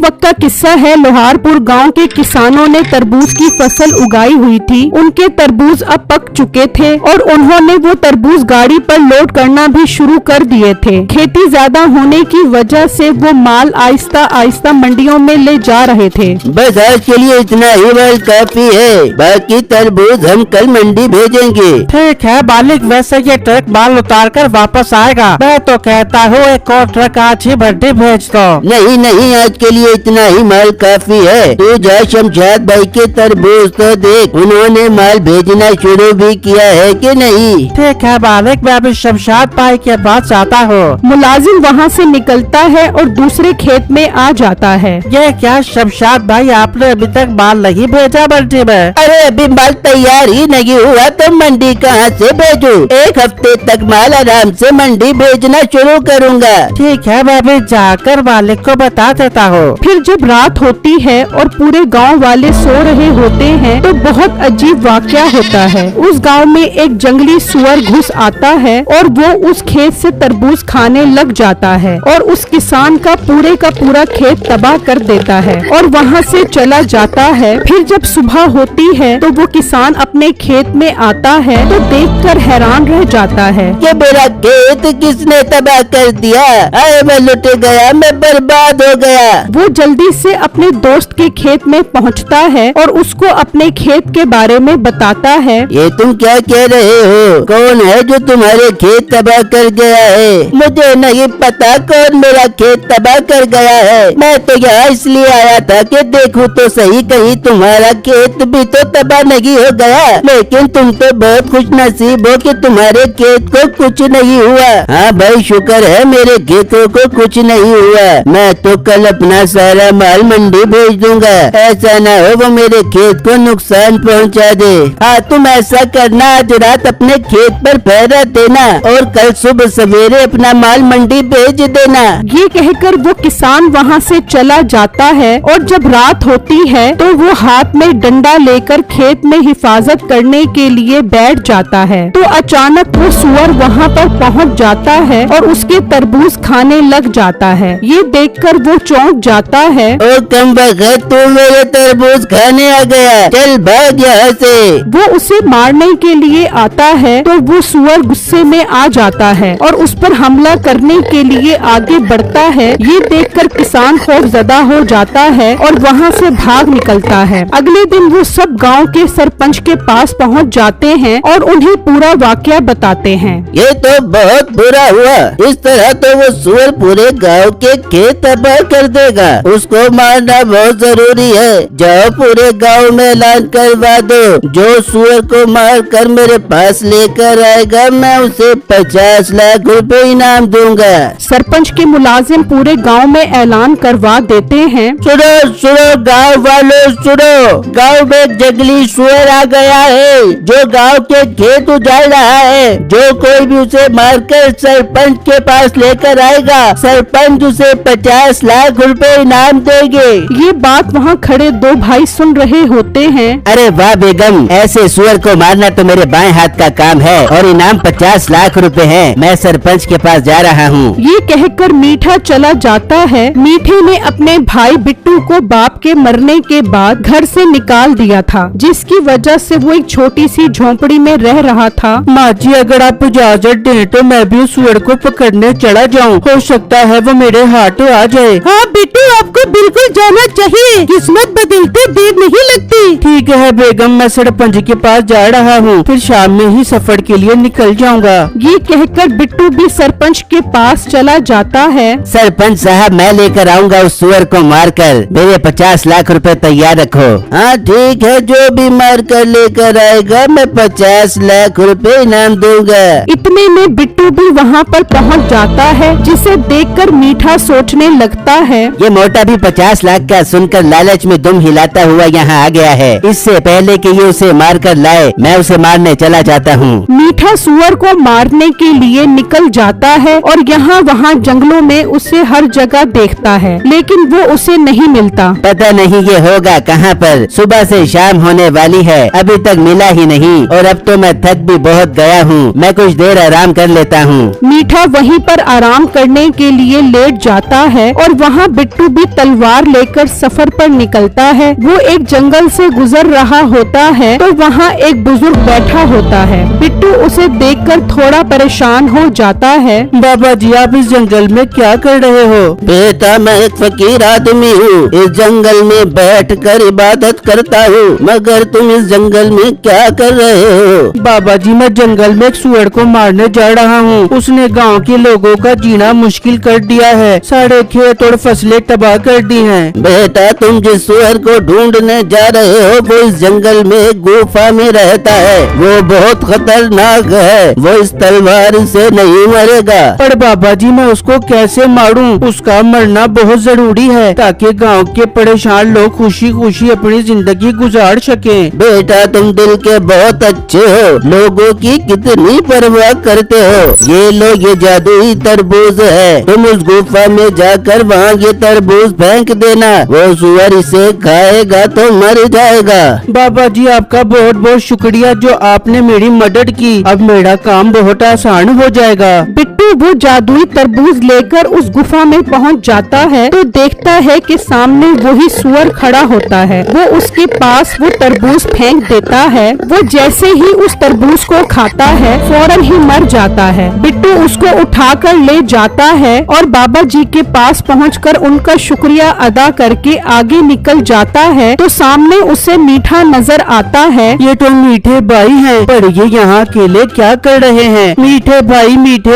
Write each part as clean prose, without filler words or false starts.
वक्त का किस्सा है। लोहारपुर गांव के किसानों ने तरबूज की फसल उगाई हुई थी। उनके तरबूज अब पक चुके थे और उन्होंने वो तरबूज गाड़ी पर लोड करना भी शुरू कर दिए थे। खेती ज्यादा होने की वजह से वो माल आहिस्ता आहिस्ता मंडियों में ले जा रहे थे। बस आज के लिए इतना ही माल काफी है, बाकी तरबूज हम कल मंडी भेजेंगे। ठीक है मालिक, वैसे ये ट्रक माल उतार कर वापस आएगा। मैं तो कहता हूँ एक और ट्रक आज ही मंडी भेज दो। नहीं नहीं, आज के लिए इतना ही माल काफी है। तू जा शमशाद भाई के तरबूज तो देख, उन्होंने माल भेजना शुरू भी किया है कि नहीं। ठीक है मालिक, मैं अभी शमशाद भाई के पास जाता हूँ। मुलाजिम वहाँ से निकलता है और दूसरे खेत में आ जाता है। ये क्या शमशाद भाई, आपने अभी तक माल नहीं भेजा मंडी में? अरे अभी माल तैयार ही नहीं हुआ तो मंडी कहाँ से भेजूं? एक हफ्ते तक माल आराम से मंडी भेजना शुरू करूँगा। ठीक है, मैं अभी जाकर मालिक को बता देता हूँ। फिर जब रात होती है और पूरे गांव वाले सो रहे होते हैं तो बहुत अजीब वाकया होता है। उस गांव में एक जंगली सुअर घुस आता है और वो उस खेत से तरबूज खाने लग जाता है और उस किसान का पूरा खेत तबाह कर देता है और वहाँ से चला जाता है। फिर जब सुबह होती है तो वो किसान अपने खेत में आता है तो देखकर हैरान रह जाता है। ये मेरा खेत किसने तबाह कर दिया? अरे मैं लुट गया, मैं बर्बाद हो गया। वो जल्दी से अपने दोस्त के खेत में पहुंचता है और उसको अपने खेत के बारे में बताता है। ये तुम क्या कह रहे हो? कौन है जो तुम्हारे खेत तबाह कर गया है? मुझे नहीं पता कौन मेरा खेत तबाह कर गया है। मैं तो यहाँ इसलिए आया था कि देखूं तो सही कहीं तुम्हारा खेत भी तो तबाह नहीं हो गया। लेकिन तुम तो बहुत खुश नसीब हो कि तुम्हारे खेत को कुछ नहीं हुआ। हाँ भाई, शुक्र है मेरे खेतों को कुछ नहीं हुआ। मैं तो कल अपना सारा माल मंडी भेज दूंगा। ऐसा ना हो वो मेरे खेत को नुकसान पहुंचा दे। हाँ, तुम ऐसा करना, आज रात अपने खेत पर पहरा देना और कल सुबह सवेरे अपना माल मंडी भेज देना। ये कहकर वो किसान वहाँ से चला जाता है और जब रात होती है तो वो हाथ में डंडा लेकर खेत में हिफाजत करने के लिए बैठ जाता है। तो अचानक वो सुअर वहाँ पर पहुँच जाता है और उसके तरबूज खाने लग जाता है। ये देखकर वो चौंक जाता है। ओ कमबख्त, तू मेरे तरबूज खाने आ गया, चल भाग यहाँ से। वो उसे मारने के लिए आता है तो वो सुअर गुस्से में आ जाता है और उस पर हमला करने के लिए आगे बढ़ता है। ये देखकर किसान खौफजदा हो जाता है और वहाँ से भाग निकलता है। अगले दिन वो सब गांव के सरपंच के पास पहुँच जाते हैं और उन्हें पूरा वाकया बताते हैं। ये तो बहुत बुरा हुआ। इस तरह तो वो सुअर पूरे गांव के खेत तबाह कर देगा। उसको मारना बहुत जरूरी है। जाओ पूरे गांव में ऐलान करवा दो, जो सुअर को मार कर मेरे पास लेकर आएगा मैं उसे 50 लाख रुपए इनाम दूंगा। सरपंच के मुलाजिम पूरे गांव में ऐलान करवा देते हैं। सुनो सुनो गांव वालों, सुनो, गांव में एक जंगली सुअर आ गया है जो गांव के खेत उजाड़ रहा है। जो कोई भी उसे मारकर सरपंच के पास लेकर आएगा, सरपंच उसे 50 लाख रुपए इनाम देंगे। ये बात वहाँ खड़े दो भाई सुन रहे होते हैं। अरे वाह बेगम, ऐसे सुअर को मारना तो मेरे बाएं हाथ का काम है और इनाम 50 लाख रुपए है। मैं सरपंच के पास जा रहा हूँ। ये कहकर मीठा चला जाता है। मीठे ने अपने भाई बिट्टू को बाप के मरने के बाद घर से निकाल दिया था, जिसकी वजह से वो एक छोटी सी झोंपड़ी में रह रहा था। माँ जी, अगर आप इजाजत दें तो मैं भी उस सुअर को पकड़ने चला जाऊँ। हो सकता है वो मेरे हाथों आ जाए। हाँ बिट्टू, आपको बिल्कुल जाना चाहिए, किस्मत बदलते देर नहीं लगती। ठीक है बेगम, मैं सरपंच के पास जा रहा हूँ, फिर शाम में ही सफर के लिए निकल जाऊंगा। ये कहकर बिट्टू भी सरपंच के पास चला जाता है। सरपंच साहब, मैं लेकर आऊंगा उस सुअर को मारकर। मेरे 50 लाख रुपए तैयार रखो। हाँ ठीक है, जो भी मार कर लेकर आएगा मैं 50 लाख रुपए इनाम दूंगा। इतने में बिट्टू भी वहाँ पर पहुँच जाता है, जिसे देखकर मीठा सोचने लगता है। ये मोटा भी 50 लाख का सुनकर लालच में दुम हिलाता हुआ यहाँ आ गया है। इससे पहले कि ये उसे मार कर लाए, मैं उसे मारने चला जाता हूँ। मीठा सुअर को मारने के लिए निकल जाता है और यहाँ वहाँ जंगलों में उसे हर जगह देखता है, लेकिन वो उसे नहीं मिलता। पता नहीं ये होगा कहाँ पर। सुबह से शाम होने वाली है, अभी तक मिला ही नहीं, और अब तो मैं थक भी बहुत गया हूँ। मैं कुछ देर आराम कर लेता हूँ। मीठा वहीं पर आराम करने के लिए लेट जाता है और वहाँ बिट्टू भी तलवार लेकर सफर पर निकलता है। वो एक जंगल से गुजर रहा होता है तो वहाँ एक बुजुर्ग बैठा होता है। बिट्टू उसे देखकर थोड़ा परेशान हो जाता है। बाबा जी, आप इस जंगल में क्या कर रहे हो? बेटा, मैं एक फकीर आदमी हूँ, इस जंगल में बैठकर इबादत करता हूँ, मगर तुम इस जंगल में क्या कर रहे हो? बाबा जी, मैं जंगल में एक सुअर को मारने जा रहा हूँ। उसने गांव के लोगों का जीना मुश्किल कर दिया है, सारे खेत और फसलें तबाह कर दी हैं। बेटा, तुम जिस सुअर को ढूंढने जा रहे हो वो इस जंगल में एक गुफा में रहता है। वो बहुत खतरनाक है, वो इस तलवार से नहीं मरेगा। पर बाबा जी, मैं उसको कैसे मारूं? उसका मरना बहुत जरूरी है ताकि गांव के परेशान लोग खुशी खुशी अपनी जिंदगी गुजार सकें। बेटा, तुम दिल के बहुत अच्छे हो, लोगों की कितनी परवाह करते हो। ये लो, ये जादुई तरबूज है, तुम उस गुफा में जाकर वहाँ ये तरबूज फेंक देना, वो सुअर इसे खाएगा तो मर जाएगा। बाबा जी, आपका बहुत बहुत शुक्रिया जो आपने मेरी मदद की। अब मेरा काम बहुत आसान हो जाएगा। बिट्टू वो जादुई तरबूज लेकर उस गुफा में पहुंच जाता है तो देखता है कि सामने वही सुअर खड़ा होता है। वो उसके पास वो तरबूज फेंक देता है। वो जैसे ही उस तरबूज को खाता है फौरन ही मर जाता है। बिट्टू उसको उठाकर ले जाता है और बाबा जी के पास पहुंचकर उनका शुक्रिया अदा करके आगे निकल जाता है तो सामने उसे मीठा नजर आता है। ये तो मीठे भाई हैं, पर ये यहाँ अकेले क्या कर रहे हैं? मीठे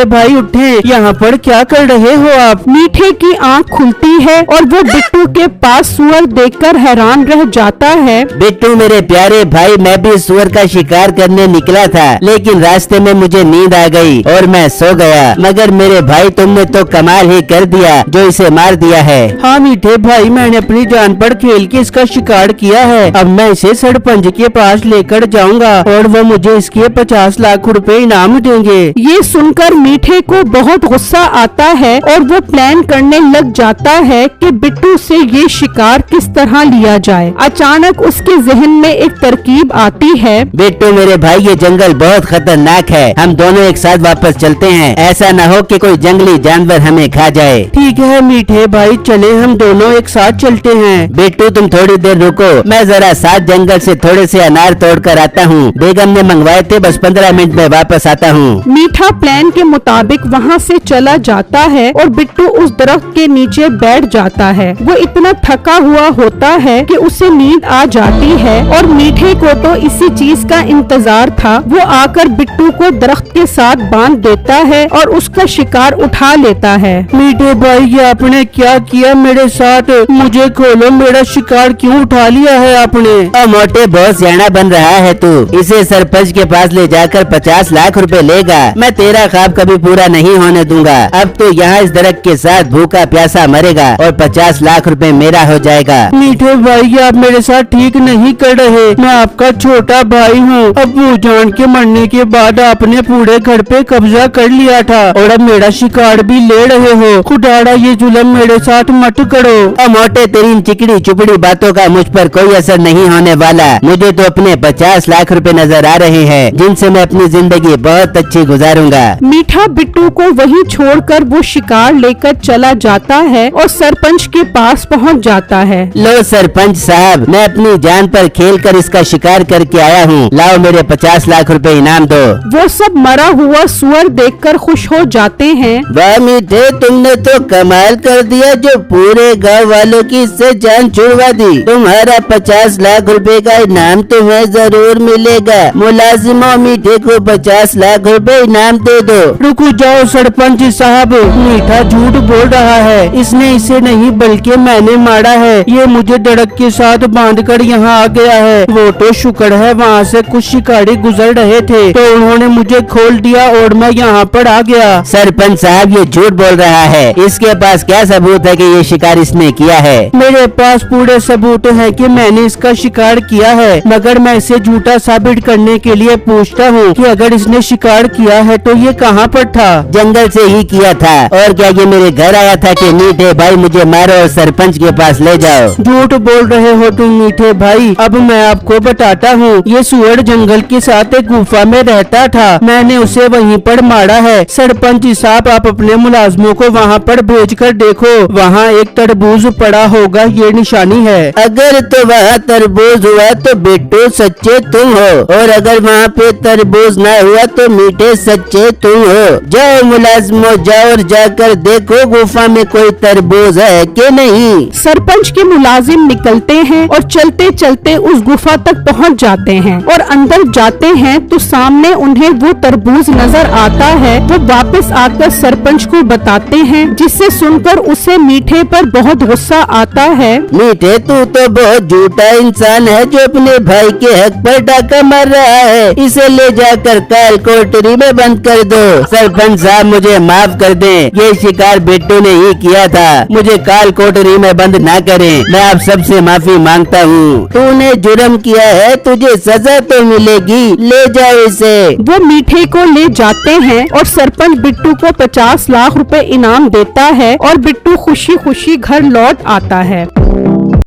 भाई उठे, यहाँ पर क्या कर रहे हो आप? मीठे की आंख खुलती है और वो बिट्टू के पास सुअर देखकर हैरान रह जाता है। बिट्टू मेरे प्यारे भाई, मैं भी सुअर का शिकार करने निकला था, लेकिन रास्ते में मुझे नींद आ गई और मैं सो गया। मगर मेरे भाई, तुमने तो कमाल ही कर दिया जो इसे मार दिया है। हाँ मीठे भाई, मैंने अपनी जान पर खेल के इसका शिकार किया है। अब मैं इसे सरपंच के पास लेकर जाऊंगा और वो मुझे इसके 50 लाख रुपए इनाम देंगे। ये सुनकर मीठे को बहुत गुस्सा आता है और वो प्लान करने लग जाता है कि बिट्टू से ये शिकार किस तरह लिया जाए। अचानक उसके जहन में एक तरकीब आती है। बिट्टू मेरे भाई, ये जंगल बहुत खतरनाक है, हम दोनों एक साथ वापस चलते हैं। ऐसा न हो कि कोई जंगली जानवर हमें खा जाए। ठीक है मीठे भाई, चले हम दोनों एक साथ चलते हैं। बिट्टू, तुम थोड़ी देर रुको, मैं जरा साथ जंगल से थोड़े से अनार तोड़ कर आता हूँ। बेगम ने मंगवाए थे, बस 15 मिनट में वापस आता हूँ। मीठा प्लान के मुताबिक वहाँ से चला जाता है और बिट्टू उस दरख्त के नीचे बैठ जाता है। वो इतना थका हुआ होता है कि उसे नींद आ जाती है और मीठे को तो इसी चीज का इंतजार था। वो आकर बिट्टू को दरख्त के साथ बांध देता है और उसका शिकार उठा लेता है। मीठे भाई, ये आपने क्या किया मेरे साथ? मुझे खोलो, मेरा शिकार क्यों उठा लिया है आपने? मोटे, बहुत सियाना बन रहा है तू। इसे सरपंच के पास ले जाकर 50 लाख रुपए लेगा। मैं तेरा ख्वाब कभी पूरा नहीं होने दूंगा। अब तो यहाँ इस दरख्त के साथ भूखा प्यासा मरेगा और 50 लाख रुपए मेरा हो जाएगा। मीठे भाई, आप मेरे साथ ठीक नहीं कर रहे। मैं आपका छोटा भाई हूँ। अब्बू जान के मरने के बाद आपने पूरे घर पे कब्जा कर लिया था और अब मेरा शिकार भी ले रहे हो। खुदारा, ये जुल्म मेरे साथ मत करो। मोटे, तेरी इन चिकड़ी चुपड़ी बातों का मुझ पर कोई असर नहीं होने वाला। मुझे तो अपने 50 लाख रुपए नजर आ रहे हैं, जिनसे मैं अपनी जिंदगी बहुत अच्छी गुजारूंगा। मीठा बिट्टू को वहीं छोड़कर वो शिकार लेकर चला जाता है और सरपंच के पास पहुंच जाता है। लो सरपंच साहब, मैं अपनी जान पर खेलकर इसका शिकार करके आया हूँ। लाओ, मेरे 50 लाख रुपए इनाम दो। वो सब मरा हुआ सुअर देखकर खुश हो जाते हैं। वाह मीठे, तुमने तो कमाल कर दिया जो पूरे गांव वालों की इससे जान छुड़वा दी। तुम्हारा 50 लाख रुपए का इनाम तुम्हें जरूर मिलेगा। मुलाजिमों, मीठे को 50 लाख रुपए इनाम दे दो। रुको जाओ सरपंच साहब, मीठा झूठ बोल रहा है, इसने इसे नहीं बल्कि मैंने मारा है। ये मुझे डड़क के साथ बांधकर यहाँ आ गया है। वो तो शुक्र है वहाँ से कुछ शिकारी गुजर रहे थे तो उन्होंने मुझे खोल दिया और मैं यहाँ पर आ गया। सरपंच साहब ये झूठ बोल रहा है, इसके पास क्या सबूत है कि ये शिकार इसने किया है? मेरे पास पूरे सबूत हैं कि मैंने इसका शिकार किया है, मगर मैं इसे झूठा साबित करने के लिए पूछता हूँ कि अगर इसने शिकार किया है तो ये कहाँ पर था? जंगल से ही किया था। और क्या ये मेरे घर आया था कि मीठे भाई मुझे मारो और सरपंच के पास ले जाओ? झूठ बोल रहे हो तुम मीठे भाई। अब मैं आपको बताता हूँ, ये सुअर जंगल के साथ एक गुफा में रहता था, मैंने उसे वहीं पर मारा है। सरपंच साहब आप अपने मुलाजमों को वहाँ पर भेजकर देखो, वहाँ एक तरबूज पड़ा होगा, ये निशानी है। अगर तो वहाँ तरबूज हुआ तो बिट्टू सच्चे तुम हो, और अगर वहाँ पे तरबूज ना हुआ तो मीठे सच्चे तुम हो। जाओ मुलाजमो जाओ और जाकर देखो गुफा में कोई तरबूज है कि नहीं। सरपंच के मुलाजिम निकलते हैं और चलते चलते उस गुफा तक पहुंच जाते हैं और अंदर जाते हैं तो सामने उन्हें वो तरबूज नजर आता है। वो वापस आकर सरपंच को बताते हैं, जिससे सुनकर उसे मीठे पर बहुत गुस्सा आता है। मीठे तू तो बहुत झूठा इंसान है जो अपने भाई के हक पर डाका मार रहा है। इसे ले जाकर काल कोठरी में बंद कर दो। सरपंच साहब मुझे माफ कर दें, ये शिकार बिट्टू ने ही किया था, मुझे काल कोठरी में बंद ना करें। मैं आप सबसे माफी मांगता हूँ। तूने जुर्म किया है, तुझे सजा तो मिलेगी, ले जाओ इसे। वो मीठे को ले जाते हैं और सरपंच बिट्टू को 50 लाख रुपए इनाम देता है और बिट्टू खुशी खुशी घर लौट आता है।